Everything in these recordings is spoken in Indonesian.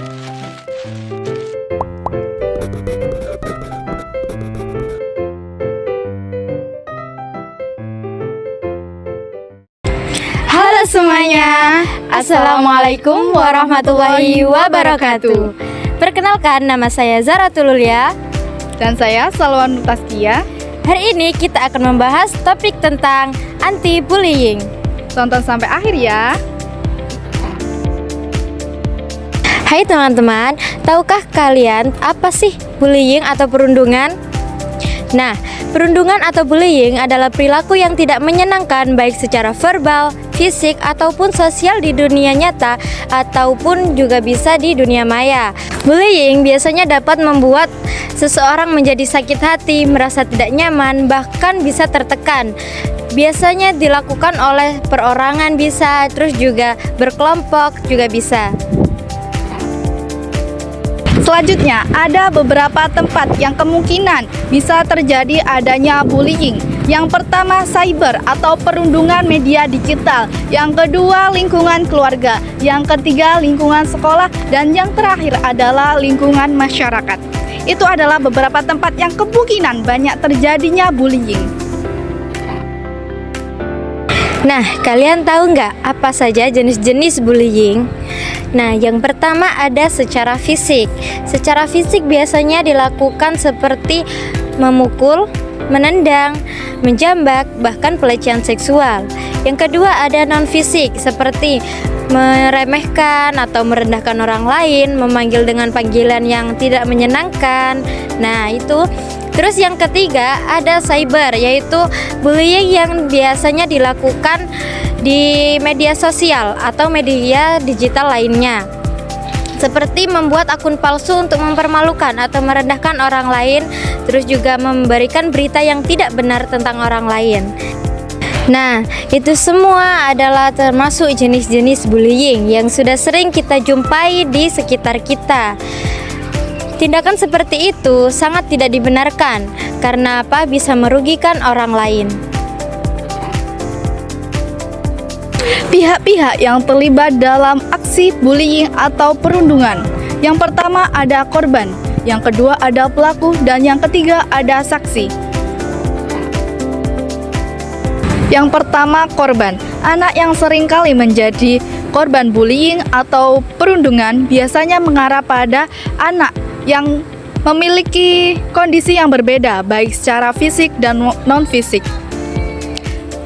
Halo semuanya, Assalamualaikum warahmatullahi wabarakatuh. Perkenalkan, nama saya Zara Tululia. Dan saya Salwan Nutaskia. Hari ini kita akan membahas topik tentang anti-bullying. Tonton sampai akhir ya. Hai teman-teman, tahukah kalian apa sih bullying atau perundungan? Nah, perundungan atau bullying adalah perilaku yang tidak menyenangkan baik secara verbal, fisik, ataupun sosial di dunia nyata ataupun juga bisa di dunia maya. Bullying biasanya dapat membuat seseorang menjadi sakit hati, merasa tidak nyaman, bahkan bisa tertekan. Biasanya dilakukan oleh perorangan bisa, terus juga berkelompok juga bisa. Selanjutnya, ada beberapa tempat yang kemungkinan bisa terjadi adanya bullying. Yang pertama, cyber atau perundungan media digital. Yang kedua, lingkungan keluarga. Yang ketiga, lingkungan sekolah. Dan yang terakhir adalah lingkungan masyarakat. Itu adalah beberapa tempat yang kemungkinan banyak terjadinya bullying. Nah, kalian tahu nggak apa saja jenis-jenis bullying? Nah, yang pertama ada secara fisik. Secara fisik biasanya dilakukan seperti memukul, menendang, menjambak, bahkan pelecehan seksual. Yang kedua ada non-fisik, seperti meremehkan atau merendahkan orang lain, memanggil dengan panggilan yang tidak menyenangkan. Nah, itu. Terus yang ketiga ada cyber, yaitu bullying yang biasanya dilakukan di media sosial atau media digital lainnya, seperti membuat akun palsu untuk mempermalukan atau merendahkan orang lain, terus juga memberikan berita yang tidak benar tentang orang lain. Nah, itu semua adalah termasuk jenis-jenis bullying yang sudah sering kita jumpai di sekitar kita. Tindakan seperti itu sangat tidak dibenarkan karena apa? Bisa merugikan orang lain. Pihak-pihak yang terlibat dalam aksi bullying atau perundungan. Yang pertama ada korban, yang kedua ada pelaku, dan yang ketiga ada saksi. Yang pertama, korban. Anak yang seringkali menjadi korban bullying atau perundungan biasanya mengarah pada anak yang memiliki kondisi yang berbeda baik secara fisik dan non-fisik.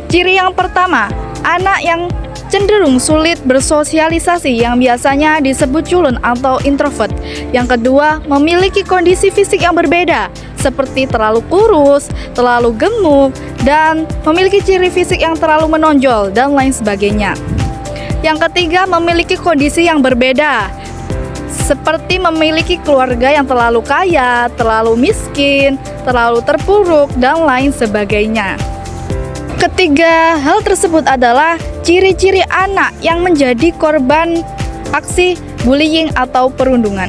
Ciri yang pertama, anak yang cenderung sulit bersosialisasi yang biasanya disebut culun atau introvert. Yang kedua, memiliki kondisi fisik yang berbeda seperti terlalu kurus, terlalu gemuk, dan memiliki ciri fisik yang terlalu menonjol dan lain sebagainya. Yang ketiga, memiliki kondisi yang berbeda seperti memiliki keluarga yang terlalu kaya, terlalu miskin, terlalu terpuruk, dan lain sebagainya. Ketiga hal tersebut adalah ciri-ciri anak yang menjadi korban aksi bullying atau perundungan.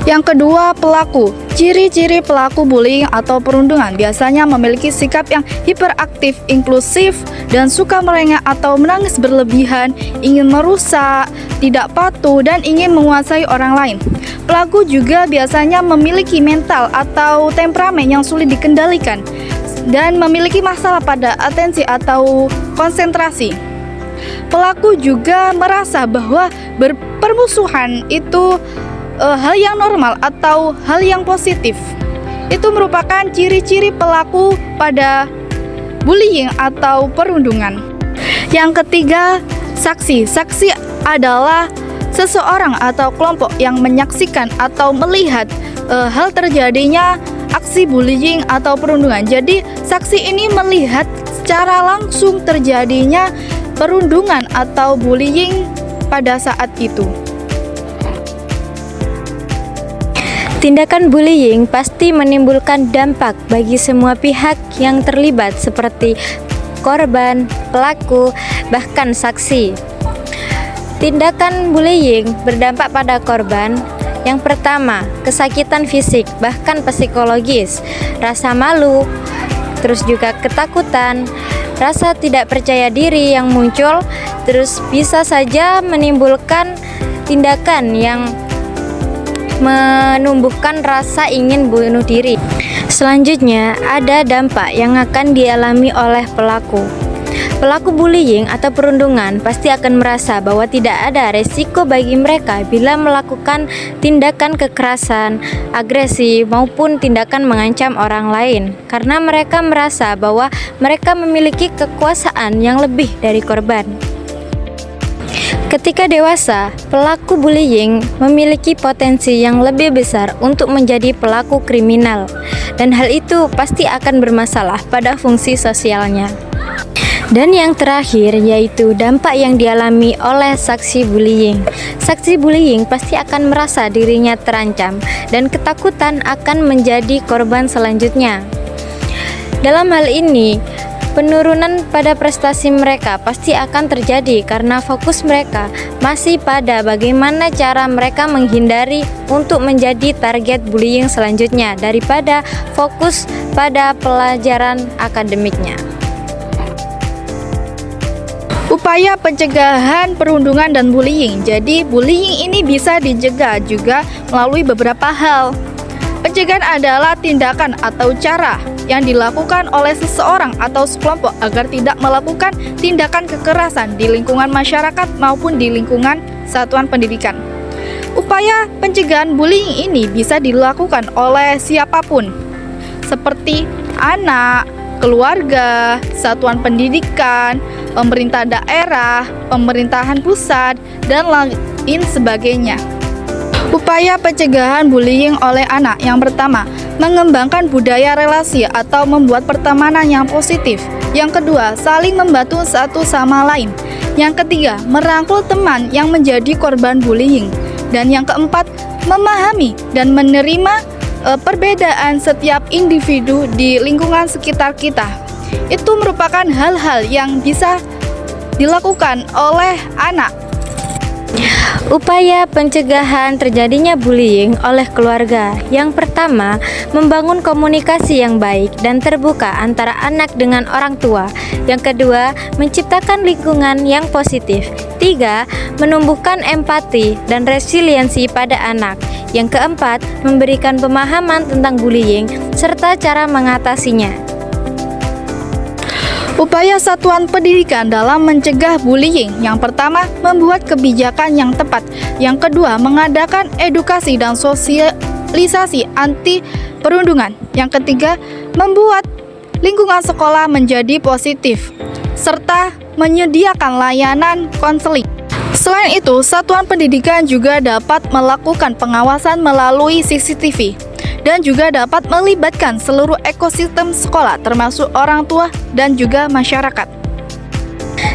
Yang kedua, pelaku. Ciri-ciri pelaku bullying atau perundungan biasanya memiliki sikap yang hiperaktif, impulsif, dan suka merengek atau menangis berlebihan, ingin merusak, tidak patuh, dan ingin menguasai orang lain. Pelaku juga biasanya memiliki mental atau temperamen yang sulit dikendalikan dan memiliki masalah pada atensi atau konsentrasi. Pelaku juga merasa bahwa berpermusuhan itu hal yang normal atau hal yang positif. Itu merupakan ciri-ciri pelaku pada bullying atau perundungan. Yang ketiga, saksi. Saksi adalah seseorang atau kelompok yang menyaksikan atau melihat hal terjadinya aksi bullying atau perundungan. Jadi, saksi ini melihat secara langsung terjadinya perundungan atau bullying pada saat itu. Tindakan bullying pasti menimbulkan dampak bagi semua pihak yang terlibat seperti korban, pelaku, bahkan saksi. Tindakan bullying berdampak pada korban. Yang pertama, kesakitan fisik bahkan psikologis, rasa malu, terus juga ketakutan, rasa tidak percaya diri yang muncul, terus bisa saja menimbulkan tindakan yang menumbuhkan rasa ingin bunuh diri. Selanjutnya, ada dampak yang akan dialami oleh pelaku. Pelaku bullying atau perundungan pasti akan merasa bahwa tidak ada resiko bagi mereka bila melakukan tindakan kekerasan, agresi, maupun tindakan mengancam orang lain, karena mereka merasa bahwa mereka memiliki kekuasaan yang lebih dari korban. Ketika dewasa, pelaku bullying memiliki potensi yang lebih besar untuk menjadi pelaku kriminal, dan hal itu pasti akan bermasalah pada fungsi sosialnya. Dan yang terakhir yaitu dampak yang dialami oleh saksi bullying. Saksi bullying pasti akan merasa dirinya terancam dan ketakutan akan menjadi korban selanjutnya. Dalam hal ini, penurunan pada prestasi mereka pasti akan terjadi karena fokus mereka masih pada bagaimana cara mereka menghindari untuk menjadi target bullying selanjutnya daripada fokus pada pelajaran akademiknya. Upaya pencegahan perundungan dan bullying. Jadi, bullying ini bisa dicegah juga melalui beberapa hal. Pencegahan adalah tindakan atau cara yang dilakukan oleh seseorang atau sekelompok agar tidak melakukan tindakan kekerasan di lingkungan masyarakat maupun di lingkungan satuan pendidikan. Upaya pencegahan bullying ini bisa dilakukan oleh siapapun, seperti anak, keluarga, satuan pendidikan, pemerintah daerah, pemerintahan pusat, dan lain sebagainya. Upaya pencegahan bullying oleh anak. Yang pertama, mengembangkan budaya relasi atau membuat pertemanan yang positif. Yang kedua, saling membantu satu sama lain. Yang ketiga, merangkul teman yang menjadi korban bullying. Dan yang keempat, memahami dan menerima perbedaan setiap individu di lingkungan sekitar kita. Itu merupakan hal-hal yang bisa dilakukan oleh anak. Upaya pencegahan terjadinya bullying oleh keluarga. Yang pertama, membangun komunikasi yang baik dan terbuka antara anak dengan orang tua. Yang kedua, menciptakan lingkungan yang positif. Tiga, menumbuhkan empati dan resiliensi pada anak. Yang keempat, memberikan pemahaman tentang bullying serta cara mengatasinya. Upaya satuan pendidikan dalam mencegah bullying. Yang pertama, membuat kebijakan yang tepat. Yang kedua, mengadakan edukasi dan sosialisasi anti perundungan. Yang ketiga, membuat lingkungan sekolah menjadi positif serta menyediakan layanan konseling. Selain itu, satuan pendidikan juga dapat melakukan pengawasan melalui CCTV dan juga dapat melibatkan seluruh ekosistem sekolah termasuk orang tua dan juga masyarakat.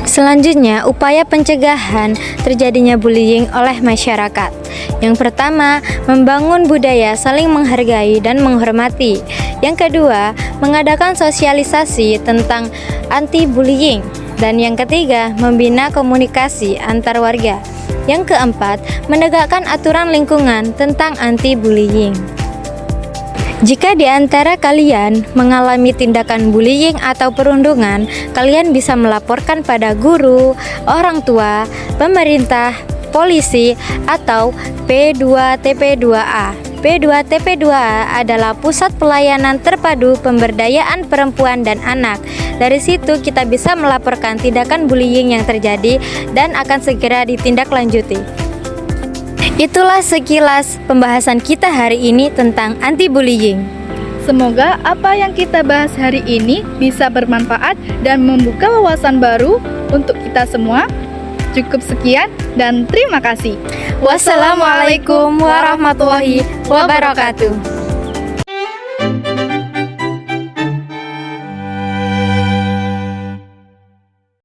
Selanjutnya, upaya pencegahan terjadinya bullying oleh masyarakat. Yang pertama, membangun budaya saling menghargai dan menghormati. Yang kedua, mengadakan sosialisasi tentang anti-bullying. Dan yang ketiga, membina komunikasi antar warga. Yang keempat, menegakkan aturan lingkungan tentang anti-bullying. Jika di antara kalian mengalami tindakan bullying atau perundungan, kalian bisa melaporkan pada guru, orang tua, pemerintah, polisi, atau P2TP2A. P2TP2A adalah Pusat Pelayanan Terpadu Pemberdayaan Perempuan dan Anak. Dari situ kita bisa melaporkan tindakan bullying yang terjadi dan akan segera ditindaklanjuti. Itulah sekilas pembahasan kita hari ini tentang anti-bullying. Semoga apa yang kita bahas hari ini bisa bermanfaat dan membuka wawasan baru untuk kita semua. Cukup sekian dan terima kasih. Wassalamualaikum warahmatullahi wabarakatuh.